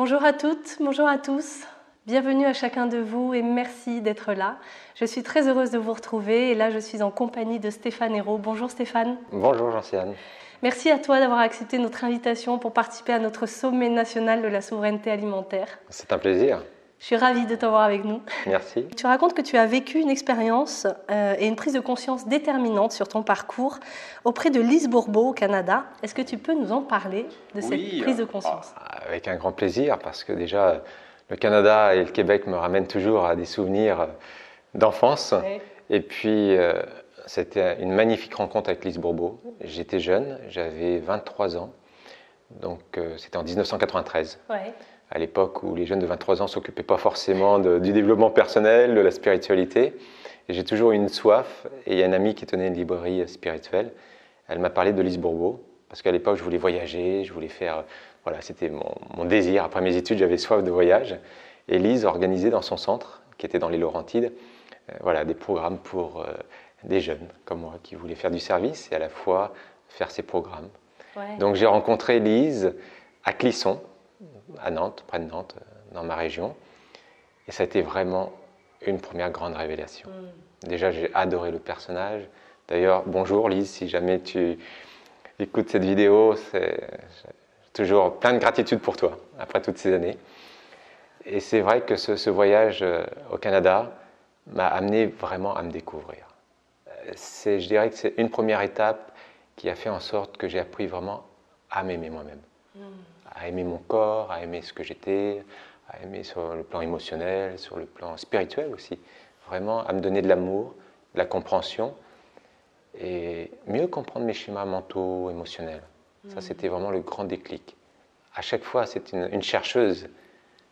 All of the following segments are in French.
Bonjour à toutes, bonjour à tous. Bienvenue à chacun de vous et merci d'être là. Je suis très heureuse de vous retrouver et là je suis en compagnie de Stéphane Hérault. Bonjour Stéphane. Bonjour Jean-Ciane. Merci à toi d'avoir accepté notre invitation pour participer à notre sommet national de la souveraineté alimentaire. C'est un plaisir. Je suis ravie de t'avoir avec nous. Merci. Tu racontes que tu as vécu une expérience et une prise de conscience déterminante sur ton parcours auprès de Lise Bourbeau au Canada. Est-ce que tu peux nous en parler de cette prise de conscience? Avec un grand plaisir parce que déjà le Canada et le Québec me ramènent toujours à des souvenirs d'enfance. Oui. Et puis c'était une magnifique rencontre avec Lise Bourbeau. J'étais jeune, j'avais 23 ans, donc c'était en 1993. Ouais. À l'époque où les jeunes de 23 ans ne s'occupaient pas forcément du développement personnel, de la spiritualité. Et j'ai toujours eu une soif, et il y a une amie qui tenait une librairie spirituelle. Elle m'a parlé de Lise Bourbeau, parce qu'à l'époque, je voulais voyager, je voulais faire... Voilà, c'était mon désir. Après mes études, j'avais soif de voyage. Et Lise organisait dans son centre, qui était dans les Laurentides, voilà, des programmes pour des jeunes comme moi, qui voulaient faire du service et à la fois faire ces programmes. Ouais. Donc j'ai rencontré Lise à Clisson, à Nantes, près de Nantes, dans ma région. Et ça a été vraiment une première grande révélation. Déjà, j'ai adoré le personnage. D'ailleurs, bonjour Lise, si jamais tu écoutes cette vidéo, j'ai toujours plein de gratitude pour toi, après toutes ces années. Et c'est vrai que ce voyage au Canada m'a amené vraiment à me découvrir. Je dirais que c'est une première étape qui a fait en sorte que j'ai appris vraiment à m'aimer moi-même. À aimer mon corps, à aimer ce que j'étais, à aimer sur le plan émotionnel, sur le plan spirituel aussi. Vraiment à me donner de l'amour, de la compréhension et mieux comprendre mes schémas mentaux, émotionnels. Ça, c'était vraiment le grand déclic. À chaque fois, c'est une chercheuse.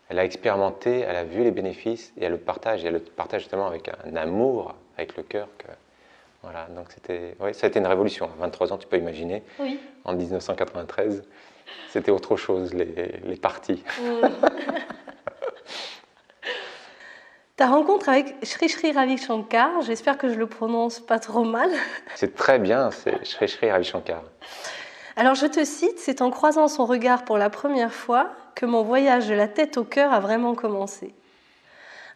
Elle a expérimenté, elle a vu les bénéfices et elle le partage. Et elle le partage justement avec un amour, avec le cœur. Voilà, donc oui, ça a été une révolution. À 23 ans, tu peux imaginer. Oui. En 1993. C'était autre chose, les parties. Ta rencontre avec Sri Sri Ravi Shankar, j'espère que je le prononce pas trop mal. C'est très bien, c'est Sri Sri Ravi Shankar. Alors je te cite, c'est en croisant son regard pour la première fois que mon voyage de la tête au cœur a vraiment commencé.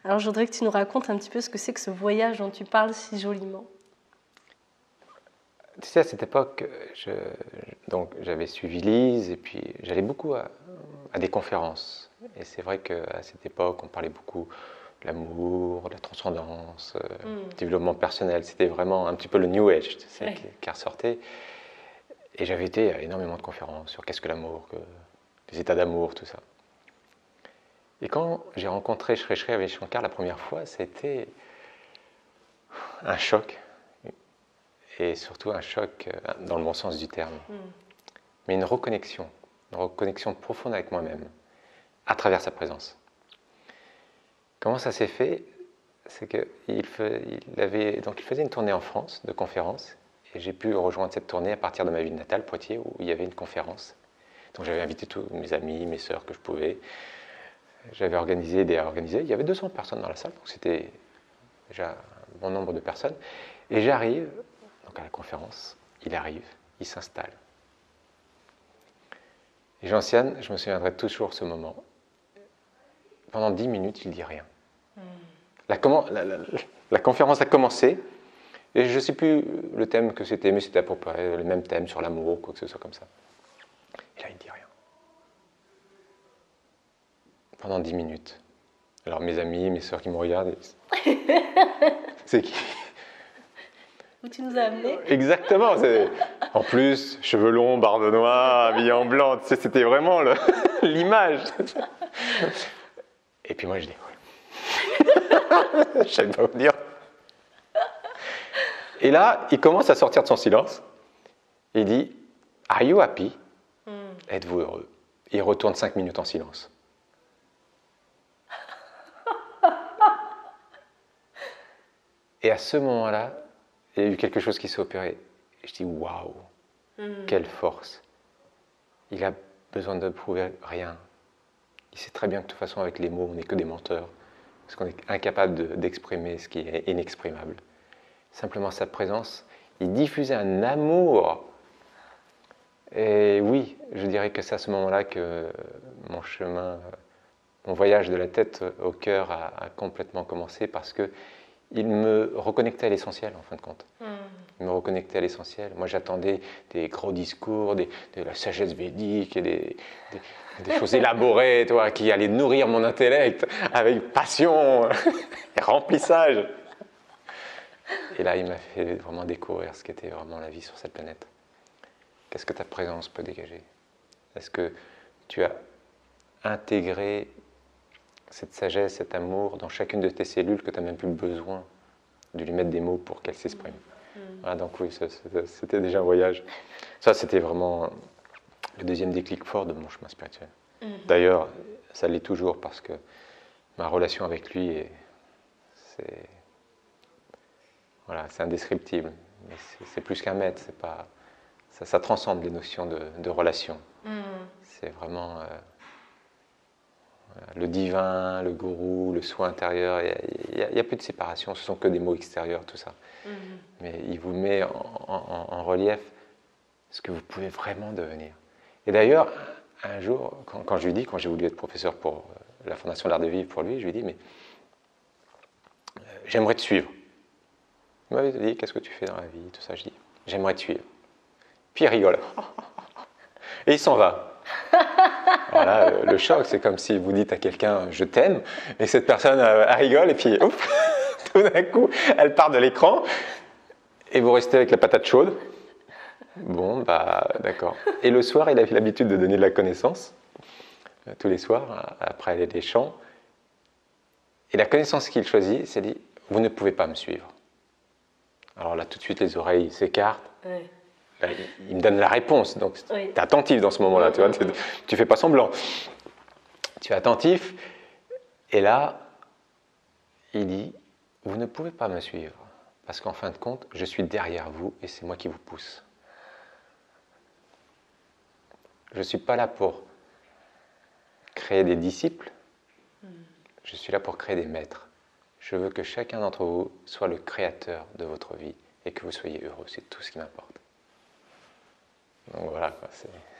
Alors je voudrais que tu nous racontes un petit peu ce que c'est que ce voyage dont tu parles si joliment. Tu sais, à cette époque, donc j'avais suivi Lise et puis j'allais beaucoup à des conférences. Et c'est vrai qu'à cette époque, on parlait beaucoup de l'amour, de la transcendance, du développement personnel. C'était vraiment un petit peu le New Age, tu sais, Ouais. qui ressortait. Et j'avais été à énormément de conférences sur qu'est-ce que l'amour, les états d'amour, tout ça. Et quand j'ai rencontré Sri Sri Ravi Shankar la première fois, c'était un choc. Et surtout un choc dans le bon sens du terme. Mais une reconnexion profonde avec moi-même, à travers sa présence. Comment ça s'est fait? C'est qu'il faisait une tournée en France de conférences, et j'ai pu rejoindre cette tournée à partir de ma ville natale, Poitiers, où il y avait une conférence. Donc j'avais invité tous mes amis, mes sœurs que je pouvais. J'avais organisé, il y avait 200 personnes dans la salle, donc c'était déjà un bon nombre de personnes. Et j'arrive, donc à la conférence, il arrive, il s'installe. Et Jean-Ciane, je me souviendrai toujours ce moment. Pendant 10 minutes, il ne dit rien. La conférence a commencé, et je ne sais plus le thème que c'était, mais c'était à peu près le même thème sur l'amour, quoi que ce soit comme ça. Et là, il ne dit rien. Pendant 10 minutes. Alors mes amis, mes soeurs qui me regardent, c'est qui? Où tu nous as amenés? Exactement. En plus, cheveux longs, barbe noire, habillé en blanc, tu sais, c'était vraiment l'image. Et puis moi, je dis, je ne savais pas vous dire. Et là, il commence à sortir de son silence. Il dit, Are you happy? Êtes-vous heureux? Il retourne 5 minutes en silence. Et à ce moment-là, il y a eu quelque chose qui s'est opéré. Je dis, waouh, quelle force. Il a besoin de prouver rien. Il sait très bien que de toute façon, avec les mots, on n'est que des menteurs. Parce qu'on est incapable d'exprimer ce qui est inexprimable. Simplement sa présence, il diffusait un amour. Et oui, je dirais que c'est à ce moment-là que mon chemin mon voyage de la tête au cœur a complètement commencé parce que il me reconnectait à l'essentiel, en fin de compte. Il me reconnectait à l'essentiel. Moi, j'attendais des gros discours, de la sagesse védique et des choses élaborées, toi, qui allaient nourrir mon intellect avec passion et remplissage. Et là, il m'a fait vraiment découvrir ce qu'était vraiment la vie sur cette planète. Qu'est-ce que ta présence peut dégager? Est-ce que tu as intégré cette sagesse, cet amour dans chacune de tes cellules que tu n'as même plus besoin de lui mettre des mots pour qu'elle s'exprime? Voilà, donc oui, c'était déjà un voyage. Ça, c'était vraiment le deuxième déclic fort de mon chemin spirituel. D'ailleurs, ça l'est toujours parce que ma relation avec lui, c'est indescriptible. Mais c'est plus qu'un maître, c'est pas, ça transcende les notions de relation. C'est vraiment le divin, le gourou, le soi intérieur. Il n'y a plus de séparation, ce sont que des mots extérieurs, tout ça. Mais il vous met en relief ce que vous pouvez vraiment devenir. Et d'ailleurs, un jour, quand je lui dis, quand j'ai voulu être professeur pour la Fondation L'Art de Vivre pour lui, je lui ai dit, mais j'aimerais te suivre. Il m'avait dit, qu'est-ce que tu fais dans la vie, tout ça. Je dis, j'aimerais te suivre. Puis il rigole. Et il s'en va. Voilà, le choc, c'est comme si vous dites à quelqu'un, je t'aime, et cette personne elle rigole, et puis, ouf, tout d'un coup, elle part de l'écran, et vous restez avec la patate chaude. Bon, bah, d'accord. Et le soir, il avait l'habitude de donner de la connaissance, tous les soirs, après les chants. Et la connaissance qu'il choisit, c'est dit, vous ne pouvez pas me suivre. Alors là, tout de suite, les oreilles s'écartent. Oui. Là, il me donne la réponse. Donc, tu es attentif dans ce moment-là. Tu vois, tu fais pas semblant. Tu es attentif. Et là, il dit, vous ne pouvez pas me suivre. Parce qu'en fin de compte, je suis derrière vous et c'est moi qui vous pousse. Je ne suis pas là pour créer des disciples. Je suis là pour créer des maîtres. Je veux que chacun d'entre vous soit le créateur de votre vie et que vous soyez heureux. C'est tout ce qui m'importe. Donc voilà.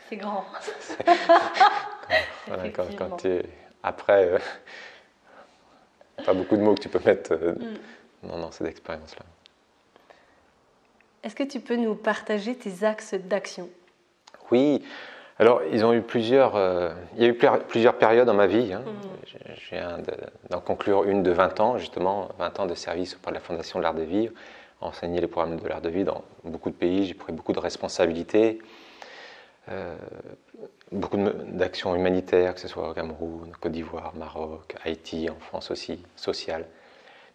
C'est grand. Quand tu es après, pas beaucoup de mots que tu peux mettre dans cette expérience-là. Est-ce que tu peux nous partager tes axes d'action? Oui. Alors, il y a eu plusieurs périodes dans ma vie. Hein. Je viens d'en conclure une de 20 ans, justement, 20 ans de service auprès de la Fondation de l'Art de Vivre, enseigner les programmes de l'Art de Vivre dans beaucoup de pays. J'ai pris beaucoup de responsabilités, beaucoup d'actions humanitaires, que ce soit au Cameroun, Côte d'Ivoire, Maroc, Haïti, en France aussi, sociales.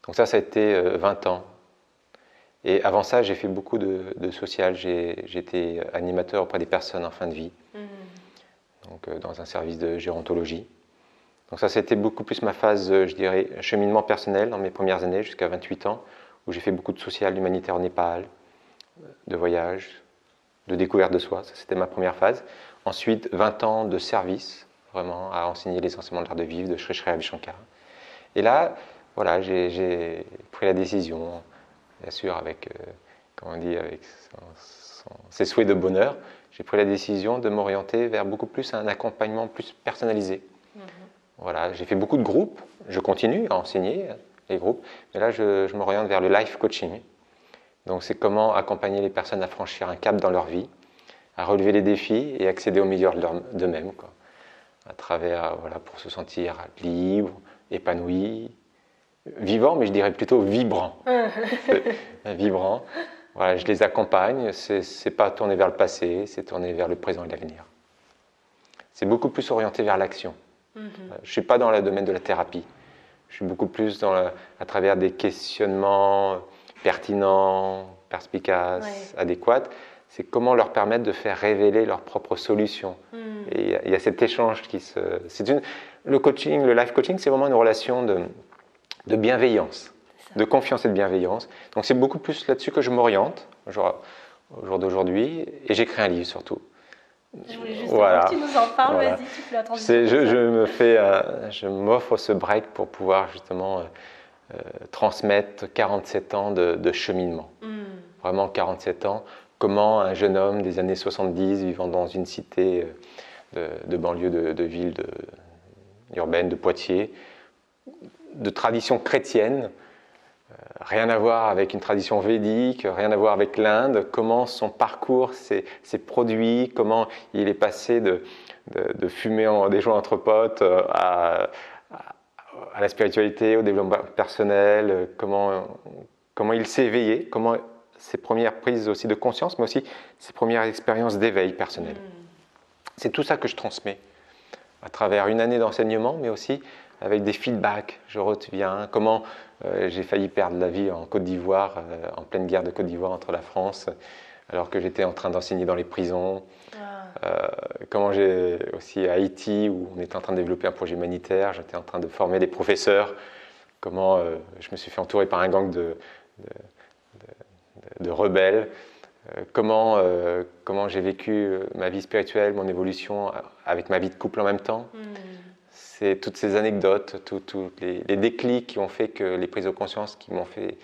Donc ça a été 20 ans. Et avant ça, j'ai fait beaucoup de social. J'étais animateur auprès des personnes en fin de vie, donc dans un service de gérontologie. Donc ça, c'était beaucoup plus ma phase, je dirais, cheminement personnel dans mes premières années, jusqu'à 28 ans, où j'ai fait beaucoup de social, d'humanitaire au Népal, de voyage, de découverte de soi. Ça, c'était ma première phase. Ensuite, 20 ans de service, vraiment, à enseigner les enseignements de l'art de vivre, de Sri Sri Ravi Shankar. Et là, voilà, j'ai pris la décision, bien sûr, avec, comment on dit, avec ses souhaits de bonheur, j'ai pris la décision de m'orienter vers beaucoup plus un accompagnement plus personnalisé. Voilà, j'ai fait beaucoup de groupes, je continue à enseigner les groupes, mais là, je m'oriente vers le life coaching. Donc, c'est comment accompagner les personnes à franchir un cap dans leur vie, à relever les défis et accéder au meilleur d'eux-mêmes, à travers, voilà, pour se sentir libre, épanoui, vivant, mais je dirais plutôt vibrant. Vibrant. Voilà, je les accompagne, c'est pas tourné vers le passé, c'est tourné vers le présent et l'avenir. C'est beaucoup plus orienté vers l'action. Je ne suis pas dans le domaine de la thérapie. Je suis beaucoup plus à travers des questionnements pertinents, perspicaces, adéquats. C'est comment leur permettre de faire révéler leurs propres solutions. Et il y a cet échange qui se... Le coaching, le life coaching, c'est vraiment une relation de bienveillance, de confiance et de bienveillance. Donc c'est beaucoup plus là-dessus que je m'oriente au jour d'aujourd'hui. Et j'ai créé un livre surtout. Je voulais justement que tu nous en parles, voilà. Vas-y, tu peux l'attendre. Je m'offre ce break pour pouvoir justement transmettre 47 ans de cheminement. Vraiment 47 ans. Comment un jeune homme des années 70 vivant dans une cité de banlieue de ville urbaine de Poitiers, de tradition chrétienne, rien à voir avec une tradition védique, rien à voir avec l'Inde, comment son parcours s'est produit, comment il est passé de fumer des joints entre potes à la spiritualité, au développement personnel, comment il s'est éveillé, comment ses premières prises aussi de conscience, mais aussi ses premières expériences d'éveil personnel. C'est tout ça que je transmets à travers une année d'enseignement, mais aussi avec des feedbacks. Je reviens comment j'ai failli perdre la vie en Côte d'Ivoire, en pleine guerre de Côte d'Ivoire entre la France, alors que j'étais en train d'enseigner dans les prisons. Comment j'ai aussi à Haïti, où on était en train de développer un projet humanitaire, j'étais en train de former des professeurs. Comment je me suis fait entourer par un gang de rebelles. Comment j'ai vécu ma vie spirituelle, mon évolution avec ma vie de couple en même temps. C'est toutes ces anecdotes, tous les déclics qui ont fait que les prises de conscience, qui m'ont fait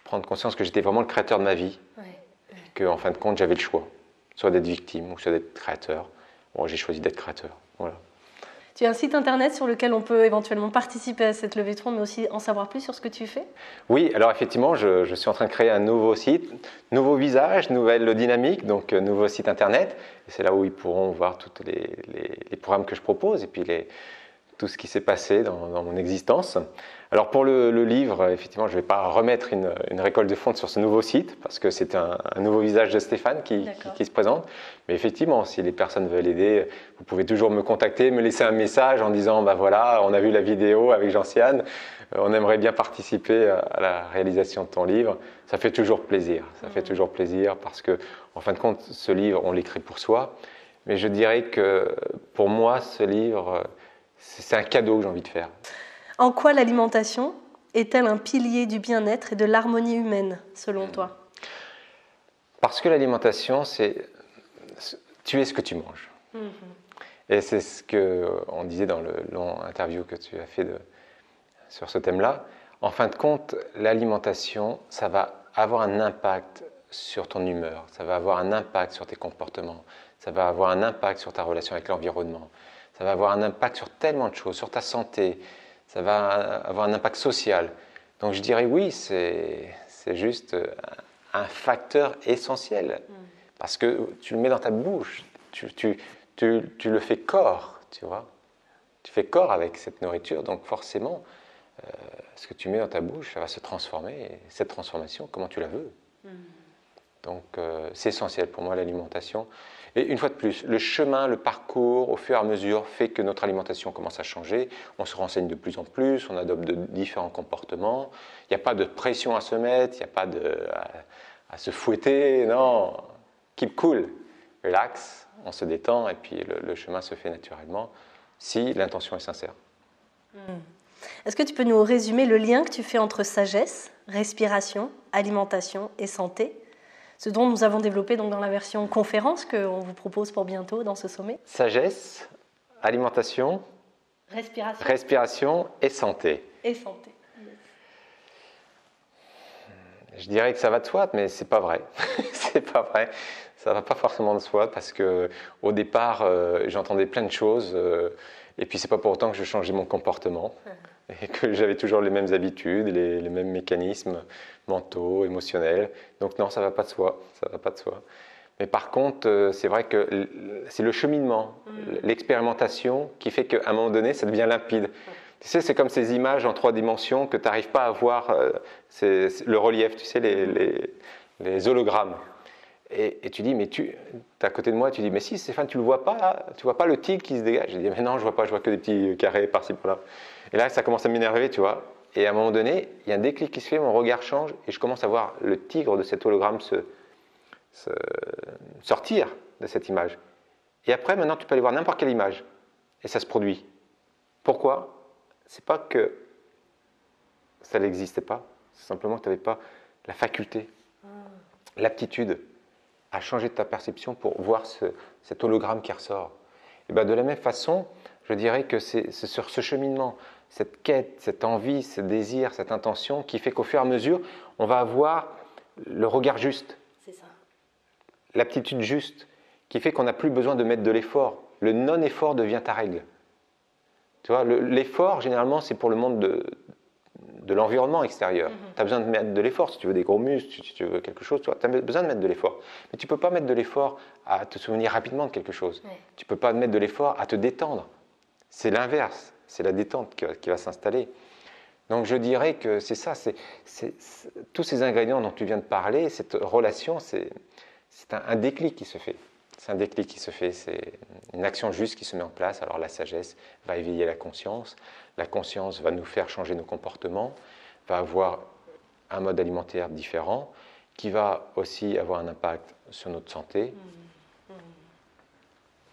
prendre conscience que j'étais vraiment le créateur de ma vie. Et qu'en fin de compte, j'avais le choix, soit d'être victime ou soit d'être créateur. Bon, j'ai choisi d'être créateur. Voilà. Tu as un site internet sur lequel on peut éventuellement participer à cette levée de fonds, mais aussi en savoir plus sur ce que tu fais? Oui, alors effectivement, je suis en train de créer un nouveau site, nouveau visage, nouvelle dynamique, donc nouveau site internet. Et c'est là où ils pourront voir tous les programmes que je propose et puis tout ce qui s'est passé dans mon existence. Alors pour le livre, effectivement, je ne vais pas remettre une récolte de fonds sur ce nouveau site parce que c'est un nouveau visage de Stéphane qui se présente. Mais effectivement, si les personnes veulent aider, vous pouvez toujours me contacter, me laisser un message en disant bah voilà, on a vu la vidéo avec Jean-Siane, on aimerait bien participer à la réalisation de ton livre. Ça fait toujours plaisir. Ça fait toujours plaisir parce que, en fin de compte, ce livre, on l'écrit pour soi. Mais je dirais que pour moi, ce livre, c'est un cadeau que j'ai envie de faire. En quoi l'alimentation est-elle un pilier du bien-être et de l'harmonie humaine, selon toi? Parce que l'alimentation, c'est tu es ce que tu manges. Et c'est ce qu'on disait dans le long interview que tu as fait sur ce thème-là. En fin de compte, l'alimentation, ça va avoir un impact sur ton humeur, ça va avoir un impact sur tes comportements, ça va avoir un impact sur ta relation avec l'environnement, ça va avoir un impact sur tellement de choses, sur ta santé, ça va avoir un impact social. Donc je dirais oui, c'est juste un facteur essentiel. Parce que tu le mets dans ta bouche, tu le fais corps, tu vois. Tu fais corps avec cette nourriture, donc forcément, ce que tu mets dans ta bouche, ça va se transformer. Et cette transformation, comment tu la veux. Donc c'est essentiel pour moi l'alimentation. Et une fois de plus, le chemin, le parcours, au fur et à mesure, fait que notre alimentation commence à changer. On se renseigne de plus en plus, on adopte de différents comportements. Il n'y a pas de pression à se mettre, il n'y a pas à se fouetter, non. Keep cool, relax, on se détend et puis le chemin se fait naturellement si l'intention est sincère. Est-ce que tu peux nous résumer le lien que tu fais entre sagesse, respiration, alimentation et santé, ce dont nous avons développé donc dans la version conférence qu'on vous propose pour bientôt dans ce sommet? Sagesse, alimentation, respiration et santé. Et santé. Je dirais que ça va de soi, mais c'est pas vrai. C'est pas vrai. Ça va pas forcément de soi parce que au départ, j'entendais plein de choses et puis c'est pas pour autant que je changeais mon comportement et que j'avais toujours les mêmes habitudes, les mêmes mécanismes mentaux, émotionnels. Donc non, ça va pas de soi. Ça va pas de soi. Mais par contre, c'est vrai que c'est le cheminement, l'expérimentation qui fait qu'à un moment donné, ça devient limpide. Tu sais, c'est comme ces images en 3 dimensions que tu n'arrives pas à voir, c'est le relief, tu sais, les hologrammes. Et tu dis, mais tu es à côté de moi, tu dis, mais si Stéphane, tu ne le vois pas là, tu vois pas le tigre qui se dégage? Je dis, mais non, je vois pas, je vois que des petits carrés par-ci par-là. Et là, ça commence à m'énerver, tu vois. Et à un moment donné, il y a un déclic qui se fait, mon regard change et je commence à voir le tigre de cet hologramme sortir de cette image. Et après, maintenant, tu peux aller voir n'importe quelle image et ça se produit. Pourquoi? C'est pas que ça n'existait pas, c'est simplement que tu n'avais pas la faculté, l'aptitude à changer ta perception pour voir cet hologramme qui ressort. Et bien de la même façon, je dirais que c'est sur ce cheminement, cette quête, cette envie, ce désir, cette intention qui fait qu'au fur et à mesure, on va avoir le regard juste, c'est ça. L'aptitude juste, qui fait qu'on n'a plus besoin de mettre de l'effort. Le non-effort devient ta règle. Tu vois, l'effort, généralement, c'est pour le monde de l'environnement extérieur. Tu as besoin de mettre de l'effort. Si tu veux des gros muscles, si tu veux quelque chose, tu as besoin de mettre de l'effort. Mais tu ne peux pas mettre de l'effort à te souvenir rapidement de quelque chose. Ouais. Tu ne peux pas mettre de l'effort à te détendre. C'est l'inverse. C'est la détente qui va s'installer. Donc je dirais que c'est ça. Tous ces ingrédients dont tu viens de parler, cette relation, c'est un déclic qui se fait. C'est un déclic qui se fait, c'est une action juste qui se met en place. Alors la sagesse va éveiller la conscience va nous faire changer nos comportements, va avoir un mode alimentaire différent, qui va aussi avoir un impact sur notre santé.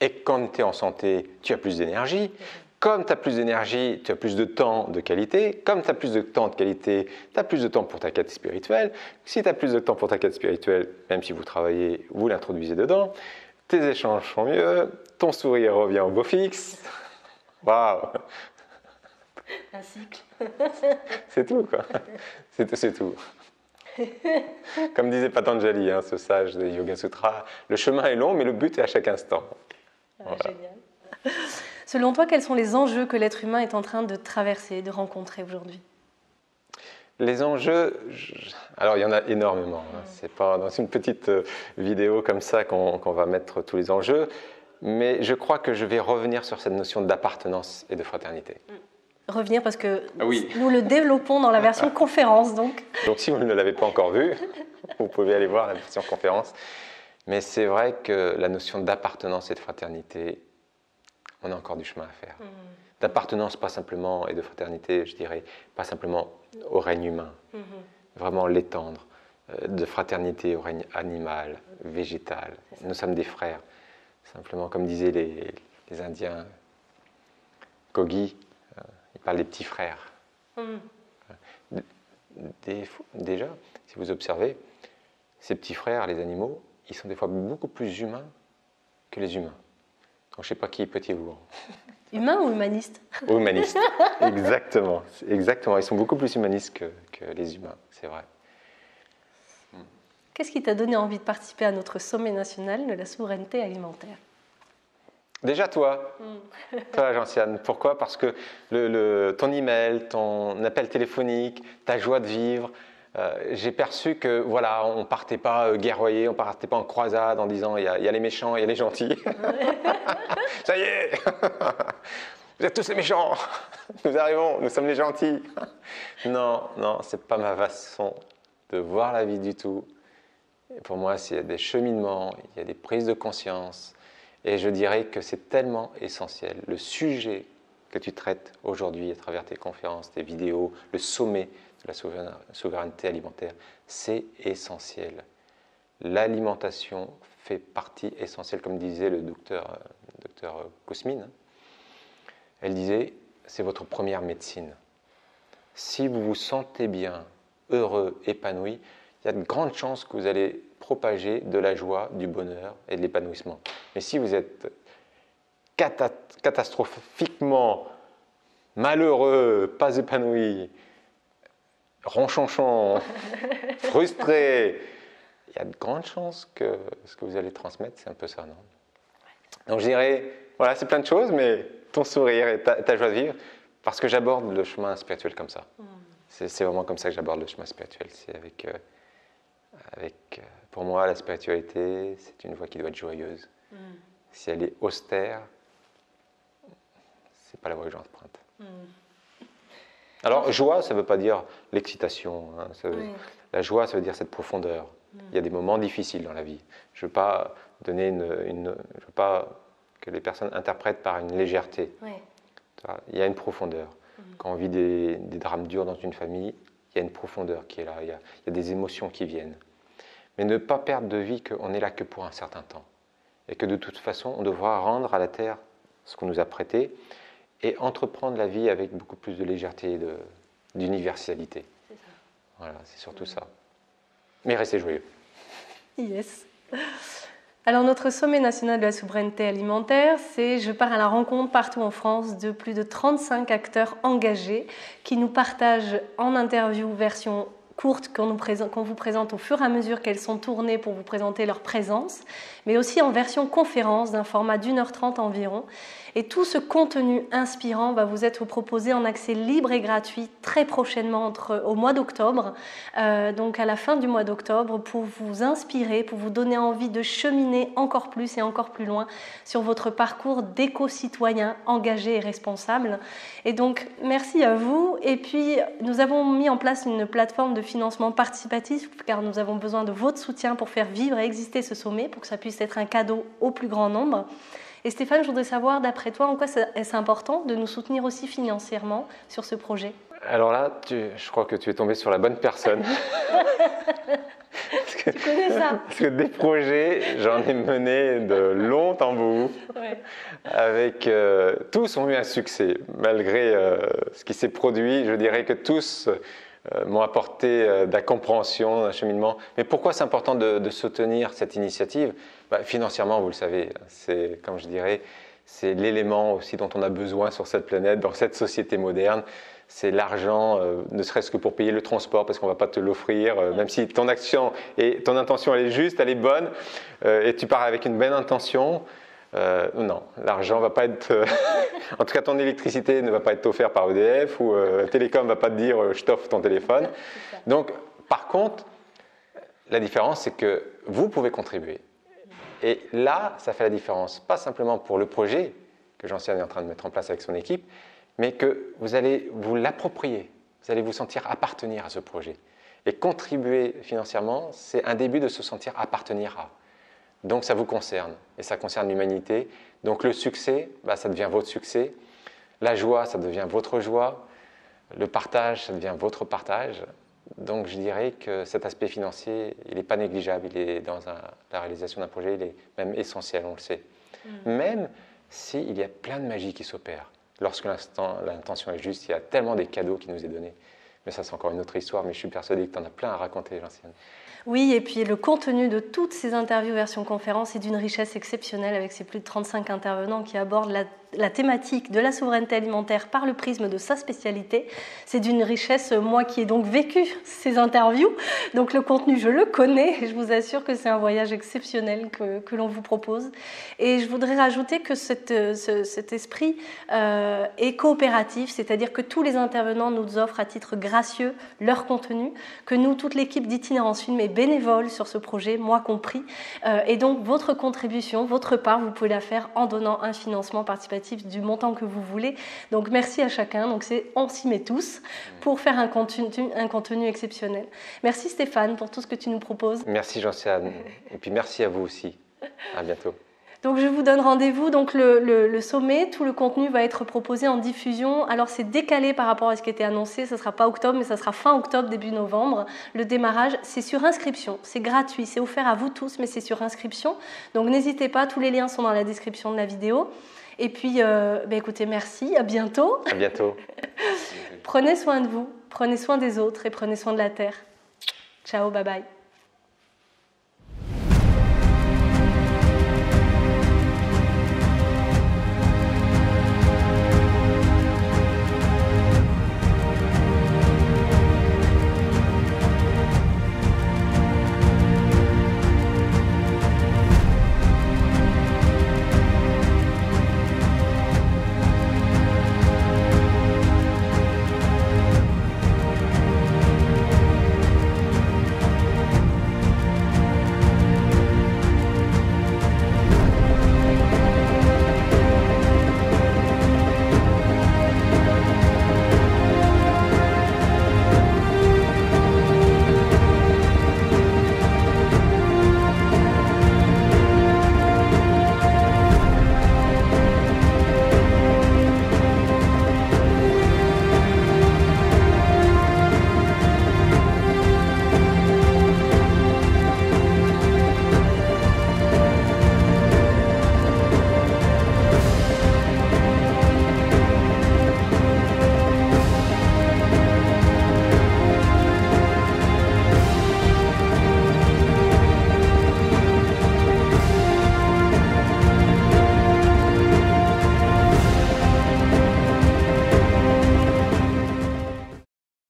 Et quand tu es en santé, tu as plus d'énergie. Comme tu as plus d'énergie, tu as plus de temps de qualité. Comme tu as plus de temps de qualité, tu as plus de temps pour ta quête spirituelle. Si tu as plus de temps pour ta quête spirituelle, même si vous travaillez, vous l'introduisez dedans, tes échanges sont mieux, ton sourire revient au beau fixe. Waouh! Un cycle. C'est tout, quoi. C'est tout. Comme disait Patanjali, ce sage des Yoga Sutras, le chemin est long, mais le but est à chaque instant. Voilà. Génial. Selon toi, quels sont les enjeux que l'être humain est en train de traverser, de rencontrer aujourd'hui? Les enjeux, alors il y en a énormément. C'est pas dans une petite vidéo comme ça qu'on va mettre tous les enjeux, mais je crois que je vais revenir sur cette notion d'appartenance et de fraternité. Revenir parce que nous le développons dans la version conférence. Donc si vous ne l'avez pas encore vu, vous pouvez aller voir la version conférence. Mais c'est vrai que la notion d'appartenance et de fraternité, on a encore du chemin à faire. D'appartenance pas simplement, et de fraternité, je dirais, pas simplement au règne humain, vraiment l'étendre, de fraternité au règne animal, végétal. Nous sommes des frères. Simplement, comme disaient les Indiens, Kogi, ils parlent des petits frères. Déjà, si vous observez, ces petits frères, les animaux, ils sont des fois beaucoup plus humains que les humains. Donc, je ne sais pas qui est petit ou grand. Humain ou humaniste? Ou humaniste, exactement. Exactement. Ils sont beaucoup plus humanistes que les humains, c'est vrai. Qu'est-ce qui t'a donné envie de participer à notre sommet national de la souveraineté alimentaire? Déjà toi, toi Gentiane. Pourquoi? Parce que ton email, ton appel téléphonique, ta joie de vivre, j'ai perçu que voilà, on partait pas guerroyer, on partait pas en croisade en disant il y a les méchants, il y a les gentils. Ça y est, vous êtes tous les méchants. Nous arrivons, nous sommes les gentils. Non, c'est pas ma façon de voir la vie du tout. Et pour moi, il y a des cheminements, il y a des prises de conscience. Et je dirais que c'est tellement essentiel. Le sujet que tu traites aujourd'hui à travers tes conférences, tes vidéos, le sommet de la souveraineté alimentaire, c'est essentiel. L'alimentation fait partie essentielle, comme disait le docteur Kousmine. Elle disait, c'est votre première médecine. Si vous vous sentez bien, heureux, épanoui, il y a de grandes chances que vous allez propager de la joie, du bonheur et de l'épanouissement. Mais si vous êtes catastrophiquement malheureux, pas épanoui, ronchonchon, frustré, il y a de grandes chances que ce que vous allez transmettre, c'est un peu ça, non? Donc je dirais, voilà, c'est plein de choses, mais ton sourire et ta joie de vivre, parce que j'aborde le chemin spirituel comme ça. C'est vraiment comme ça que j'aborde le chemin spirituel. C'est pour moi, la spiritualité, c'est une voie qui doit être joyeuse. Si elle est austère, c'est pas la voie que j'emprunte. Alors, joie, ça ne veut pas dire l'excitation. La joie, ça veut dire cette profondeur. Il y a des moments difficiles dans la vie. Je ne veux pas donner je veux pas que les personnes interprètent par une légèreté. Il y a une profondeur. Quand on vit des drames durs dans une famille, il y a une profondeur qui est là. Il y a des émotions qui viennent. Mais ne pas perdre de vue qu'on n'est là que pour un certain temps. Et que de toute façon, on devra rendre à la terre ce qu'on nous a prêté et entreprendre la vie avec beaucoup plus de légèreté et d'universalité. C'est ça. Voilà, c'est surtout ça. Mais restez joyeux. Yes. Alors notre sommet national de la souveraineté alimentaire, c'est je pars à la rencontre partout en France de plus de 35 acteurs engagés qui nous partagent en interview version courte qu'on vous présente au fur et à mesure qu'elles sont tournées pour vous présenter leur présence, mais aussi en version conférence d'un format d'1h30 environ. Et tout ce contenu inspirant va vous être proposé en accès libre et gratuit très prochainement au mois d'octobre, donc à la fin du mois d'octobre, pour vous inspirer, pour vous donner envie de cheminer encore plus et encore plus loin sur votre parcours d'éco-citoyen engagé et responsable. Et donc merci à vous. Et puis nous avons mis en place une plateforme de financement participatif car nous avons besoin de votre soutien pour faire vivre et exister ce sommet, pour que ça puisse être un cadeau au plus grand nombre. Et Stéphane, je voudrais savoir, d'après toi, en quoi est-ce important de nous soutenir aussi financièrement sur ce projet? Alors là, je crois que tu es tombé sur la bonne personne. Tu connais ça? Parce que des projets, j'en ai mené de long en bout. Ouais. Avec, tous ont eu un succès. Malgré ce qui s'est produit, je dirais que tous m'ont apporté de la compréhension, d'un cheminement. Mais pourquoi c'est important de soutenir cette initiative? Financièrement, vous le savez, c'est, comme je dirais, c'est l'élément aussi dont on a besoin sur cette planète, dans cette société moderne. C'est l'argent, ne serait-ce que pour payer le transport, parce qu'on ne va pas te l'offrir, même si ton action et ton intention elle est juste, elle est bonne, et tu pars avec une bonne intention. Non, l'argent va pas être. En tout cas, ton électricité ne va pas être offerte par EDF ou Télécom ne va pas te dire je t'offre ton téléphone. Donc, par contre, la différence, c'est que vous pouvez contribuer. Et là, ça fait la différence, pas simplement pour le projet que Jean-Cyril est en train de mettre en place avec son équipe, mais que vous allez vous l'approprier, vous allez vous sentir appartenir à ce projet. Et contribuer financièrement, c'est un début de se sentir appartenir à. Donc ça vous concerne, et ça concerne l'humanité. Donc le succès, ça devient votre succès. La joie, ça devient votre joie. Le partage, ça devient votre partage. Donc je dirais que cet aspect financier, il n'est pas négligeable. Il est dans la réalisation d'un projet, il est même essentiel, on le sait. Même s'il y a plein de magie qui s'opère. Lorsque l'intention est juste, il y a tellement des cadeaux qui nous est donné. Mais ça, c'est encore une autre histoire, mais je suis persuadé que tu en as plein à raconter, Jean-Cyril. Oui, et puis le contenu de toutes ces interviews version conférence est d'une richesse exceptionnelle avec ces plus de 35 intervenants qui abordent la thématique de la souveraineté alimentaire par le prisme de sa spécialité. C'est d'une richesse, moi qui ai donc vécu ces interviews, donc le contenu je le connais et je vous assure que c'est un voyage exceptionnel que l'on vous propose. Et je voudrais rajouter que cet esprit est coopératif, c'est-à-dire que tous les intervenants nous offrent à titre gracieux leur contenu, que nous, toute l'équipe d'Itinérance Film est bénévole sur ce projet, moi compris, et donc votre contribution, votre part, vous pouvez la faire en donnant un financement participatif du montant que vous voulez. Donc merci à chacun, donc on s'y met tous pour faire un contenu exceptionnel. Merci Stéphane pour tout ce que tu nous proposes. Merci Jean-Cyril, et puis merci à vous aussi. À bientôt. Donc je vous donne rendez-vous, donc le sommet, tout le contenu va être proposé en diffusion. Alors c'est décalé par rapport à ce qui était annoncé, ça ne sera pas octobre, mais ça sera fin octobre, début novembre. Le démarrage, c'est sur inscription, c'est gratuit, c'est offert à vous tous, mais c'est sur inscription. Donc n'hésitez pas, tous les liens sont dans la description de la vidéo. Et puis, écoutez, merci, à bientôt. À bientôt. Prenez soin de vous, prenez soin des autres et prenez soin de la Terre. Ciao, bye bye.